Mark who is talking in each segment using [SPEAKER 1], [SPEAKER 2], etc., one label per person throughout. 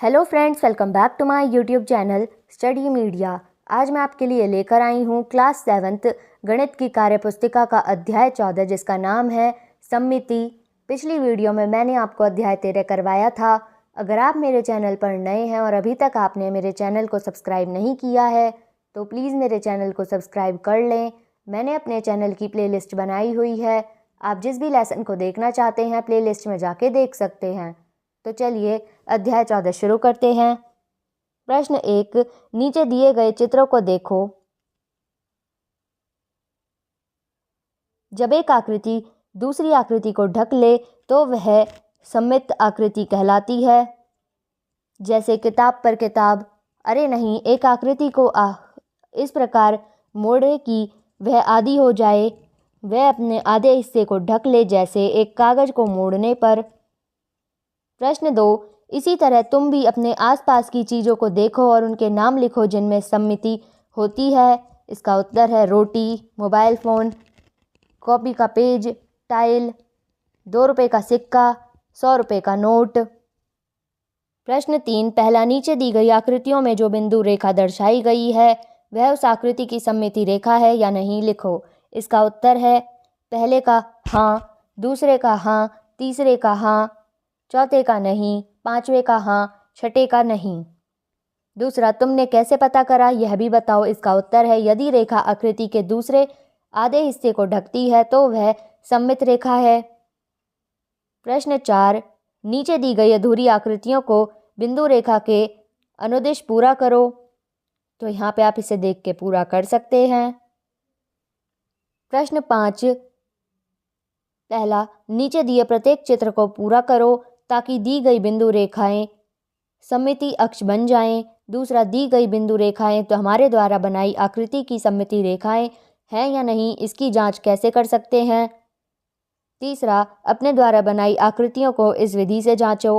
[SPEAKER 1] Hello friends, welcome back to my YouTube channel study media. आज मैं आपके लिए लेकर आई हूँ क्लास 7th गणित की कार्यपुस्तिका का अध्याय 14 जिसका नाम है सममिति। पिछली वीडियो में मैंने आपको अध्याय 13 करवाया था। अगर आप मेरे चैनल पर नए हैं और अभी तक आपने मेरे चैनल को सब्सक्राइब नहीं किया है तो प्लीज़ मेरे चैनल को सब्सक्राइब कर लें। मैंने अपने चैनल की प्लेलिस्ट बनाई हुई है, आप जिस भी लेसन को देखना चाहते हैं प्लेलिस्ट में जाके देख सकते हैं। तो चलिए अध्याय 14 शुरू करते हैं। प्रश्न 1, नीचे दिए गए चित्रों को देखो। जब एक आकृति दूसरी आकृति को ढक ले तो वह सममित आकृति कहलाती है। जैसे किताब पर किताब। अरे नहीं, एक आकृति को इस प्रकार मोड़े कि वह आधी हो जाए, वह अपने आधे हिस्से को ढक ले, जैसे एक कागज को मोड़ने पर। प्रश्न 2, इसी तरह तुम भी अपने आसपास की चीज़ों को देखो और उनके नाम लिखो जिनमें सममिति होती है। इसका उत्तर है रोटी, मोबाइल फ़ोन, कॉपी का पेज, टाइल, 2 रुपये का सिक्का, 100 रुपये का नोट। प्रश्न 3, पहला, नीचे दी गई आकृतियों में जो बिंदु रेखा दर्शाई गई है वह उस आकृति की सममिति रेखा है या नहीं, लिखो। इसका उत्तर है पहले का हाँ, दूसरे का हाँ, तीसरे का हाँ, चौथे का नहीं, पांचवें का हाँ, छठे का नहीं। दूसरा, तुमने कैसे पता करा यह भी बताओ। इसका उत्तर है यदि रेखा आकृति के दूसरे आधे हिस्से को ढकती है तो वह सममित रेखा है। प्रश्न 4, नीचे दी गई अधूरी आकृतियों को बिंदु रेखा के अनुदिश पूरा करो। तो यहाँ पे आप इसे देख के पूरा कर सकते हैं। प्रश्न 5, पहला, नीचे दिए प्रत्येक चित्र को पूरा करो ताकि दी गई बिंदु रेखाएं सममिति अक्ष बन जाएं। दूसरा, दी गई बिंदु रेखाएं तो हमारे द्वारा बनाई आकृति की सममिति रेखाएं हैं या नहीं, इसकी जांच कैसे कर सकते हैं। तीसरा, अपने द्वारा बनाई आकृतियों को इस विधि से जांचो,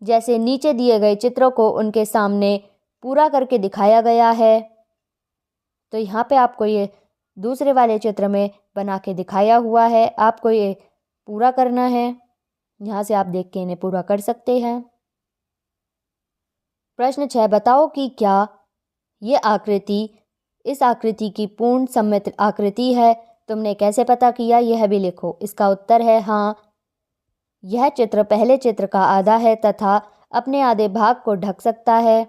[SPEAKER 1] जैसे नीचे दिए गए चित्रों को उनके सामने पूरा करके दिखाया गया है। तो यहाँ पे आपको ये दूसरे वाले चित्र में बना के दिखाया हुआ है, आपको ये पूरा करना है। यहाँ से आप देख के इन्हें पूरा कर सकते हैं। प्रश्न 6, बताओ कि क्या ये आकृति इस आकृति की पूर्ण सममित आकृति है। तुमने कैसे पता किया यह भी लिखो। इसका उत्तर है हाँ, यह चित्र पहले चित्र का आधा है तथा अपने आधे भाग को ढक सकता है।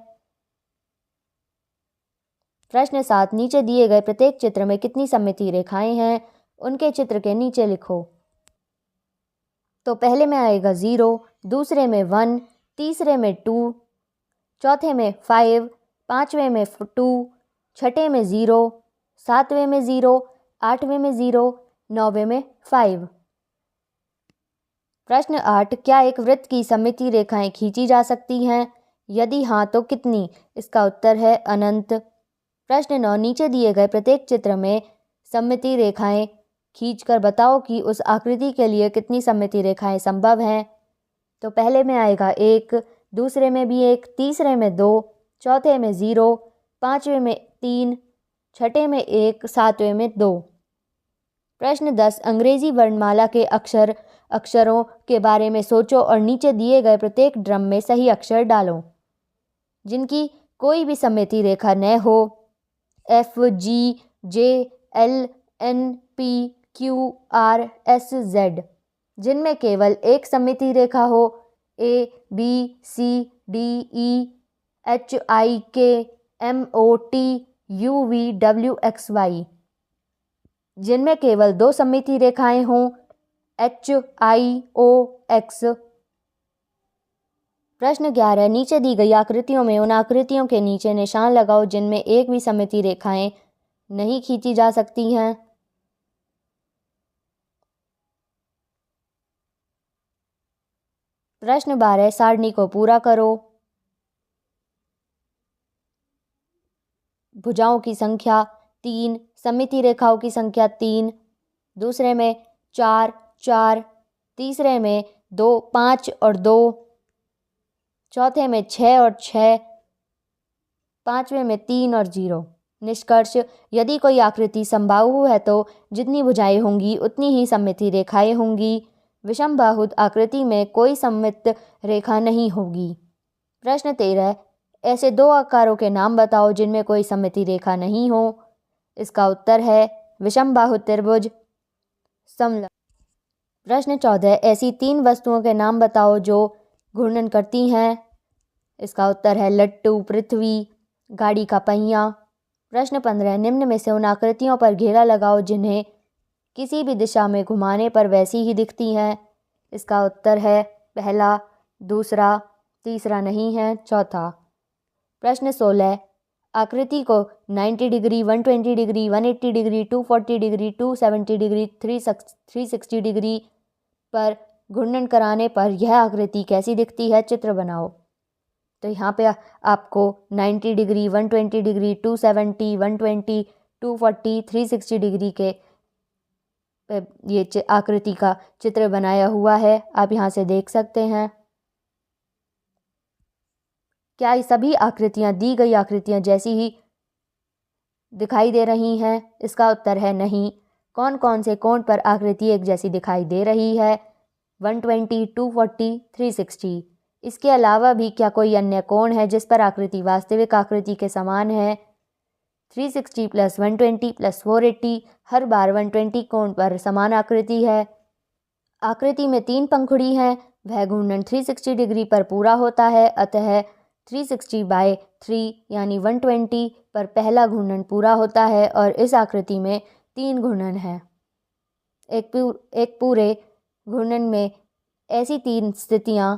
[SPEAKER 1] प्रश्न 7, नीचे दिए गए प्रत्येक चित्र में कितनी सममिति रेखाएं हैं, उनके चित्र के नीचे लिखो। तो पहले में आएगा 0, दूसरे में 1, तीसरे में 2, चौथे में 5, पांचवें में 2, छठे में 0, सातवें में 0, आठवें में 0, नौवें में 5। प्रश्न 8, क्या एक वृत्त की सममिति रेखाएं खींची जा सकती हैं? यदि हाँ तो कितनी? इसका उत्तर है अनंत। प्रश्न 9, नीचे दिए गए प्रत्येक चित्र में सममिति रेखाएं खींचकर बताओ कि उस आकृति के लिए कितनी सममिति रेखाएं संभव हैं। तो पहले में आएगा 1, दूसरे में भी 1, तीसरे में 2, चौथे में 0, पांचवें में 3, छठे में 1, सातवें में 2। प्रश्न 10, अंग्रेजी वर्णमाला के अक्षरों के बारे में सोचो और नीचे दिए गए प्रत्येक ड्रम में सही अक्षर डालो जिनकी कोई भी सममिति रेखा न हो। F, G, J, L, N, P, Q, R, S, Z, जिनमें केवल एक सममिति रेखा हो। A, B, C, D, E, H, I, K, M, O, T, U, V, W, X, Y, जिनमें केवल 2 सममिति रेखाएं हों। H, I, O, X। प्रश्न 11, नीचे दी गई आकृतियों में उन आकृतियों के नीचे निशान लगाओ जिनमें एक भी सममिति रेखाएं नहीं खींची जा सकती हैं। प्रश्न 12, सारणी को पूरा करो। भुजाओं की संख्या 3, सममिति रेखाओं की संख्या 3, दूसरे में 4, 4, तीसरे में 2, 5 और 2, चौथे में 6 और 6, पांचवें में 3 और 0। निष्कर्ष, यदि कोई आकृति समबाहु है तो जितनी भुजाएं होंगी उतनी ही सममिति रेखाएं होंगी। विषमबाहु आकृति में कोई सममित रेखा नहीं होगी। प्रश्न 13, ऐसे दो आकारों के नाम बताओ जिनमें कोई सममिति रेखा नहीं हो। इसका उत्तर है विषमबाहु त्रिभुज, समलंब। प्रश्न 14, ऐसी तीन वस्तुओं के नाम बताओ जो घूर्णन करती हैं। इसका उत्तर है लट्टू, पृथ्वी, गाड़ी का पहिया। प्रश्न 15, निम्न में से उन आकृतियों पर घेरा लगाओ जिन्हें किसी भी दिशा में घुमाने पर वैसी ही दिखती हैं। इसका उत्तर है पहला, दूसरा, तीसरा नहीं है, चौथा। प्रश्न 16, आकृति को 90 degree, 120 degree, 180 degree, 240 degree, 270 degree, 360 degree पर घूर्णन कराने पर यह आकृति कैसी दिखती है, चित्र बनाओ। तो यहाँ पे आपको 90 डिग्री, 120 डिग्री, 270, 120, 240, 360 डिग्री के ये आकृति का चित्र बनाया हुआ है, आप यहाँ से देख सकते हैं। क्या ये सभी आकृतियाँ दी गई आकृतियाँ जैसी ही दिखाई दे रही हैं? इसका उत्तर है नहीं। कौन कौन से कोण पर आकृति एक जैसी दिखाई दे रही है? 120, 240, 360। इसके अलावा भी क्या कोई अन्य कोण है जिस पर आकृति वास्तविक आकृति के समान है? 360 + 120 + 480, हर बार 120 कोण पर समान आकृति है। आकृति में 3 पंखुड़ी हैं, वह घूर्णन 360 डिग्री पर पूरा होता है, अतः 360/3 यानी 120 पर पहला घूर्णन पूरा होता है और इस आकृति में 3 घूर्णन हैं। एक पूरे घूर्णन में ऐसी 3 स्थितियां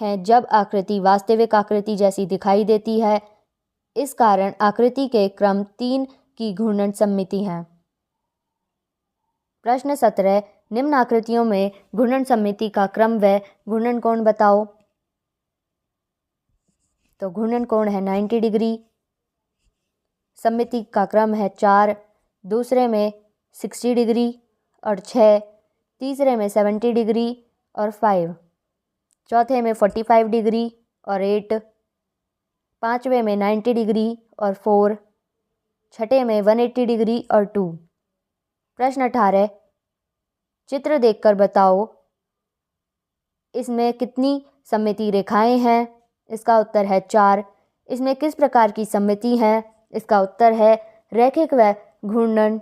[SPEAKER 1] हैं जब आकृति वास्तविक आकृति जैसी दिखाई देती है। इस कारण आकृति के क्रम 3 की घूर्णन सममिति है। प्रश्न 17, निम्न आकृतियों में घूर्णन सममिति का क्रम व घूर्णन कोण बताओ। तो घूर्णन कोण है 90 डिग्री, सममिति का क्रम है 4, दूसरे में 60 डिग्री और 6, तीसरे में 70 डिग्री और 5, चौथे में 45 डिग्री और 8, पाँचवें में 90 डिग्री और 4, छठे में 180 डिग्री और 2। प्रश्न 18, चित्र देखकर बताओ इसमें कितनी सममिति रेखाएं हैं। इसका उत्तर है 4। इसमें किस प्रकार की सममिति है? इसका उत्तर है रैखिक व घूर्णन।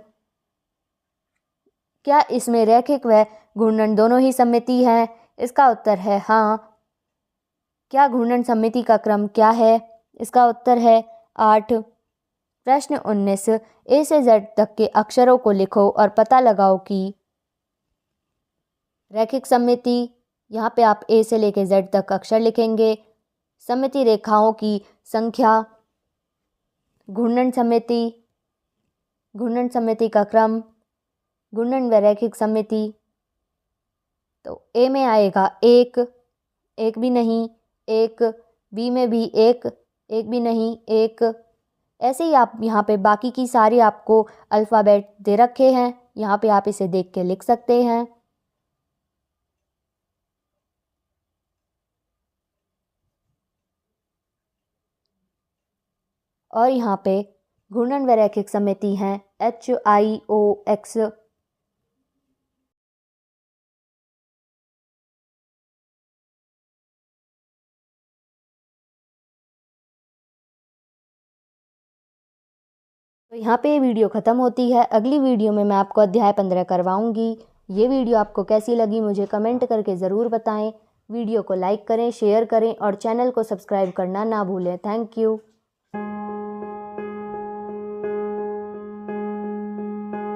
[SPEAKER 1] क्या इसमें रैखिक व घूर्णन दोनों ही सममिति हैं? इसका उत्तर है हाँ। क्या घूर्णन सममिति का क्रम क्या है? इसका उत्तर है 8। प्रश्न 19, ए से जेड तक के अक्षरों को लिखो और पता लगाओ कि रैखिक सममिति, यहाँ पे आप ए से लेके जेड तक अक्षर लिखेंगे, सममिति रेखाओं की संख्या, घूर्णन सममिति का क्रम, घूर्णन व रैखिक सममिति। तो ए में आएगा 1, 1 भी नहीं, 1, बी में भी 1, 1 भी नहीं, 1। ऐसे ही आप यहाँ पे बाकी की सारी आपको अल्फ़ाबेट दे रखे हैं, यहाँ पे आप इसे देख के लिख सकते हैं। और यहाँ पे घूर्णन व रैखिक सममिति हैं HIOX। तो यहाँ पे वीडियो ख़त्म होती है। अगली वीडियो में मैं आपको अध्याय 15 करवाऊँगी। ये वीडियो आपको कैसी लगी मुझे कमेंट करके ज़रूर बताएं। वीडियो को लाइक करें, शेयर करें और चैनल को सब्सक्राइब करना ना भूलें। Thank you.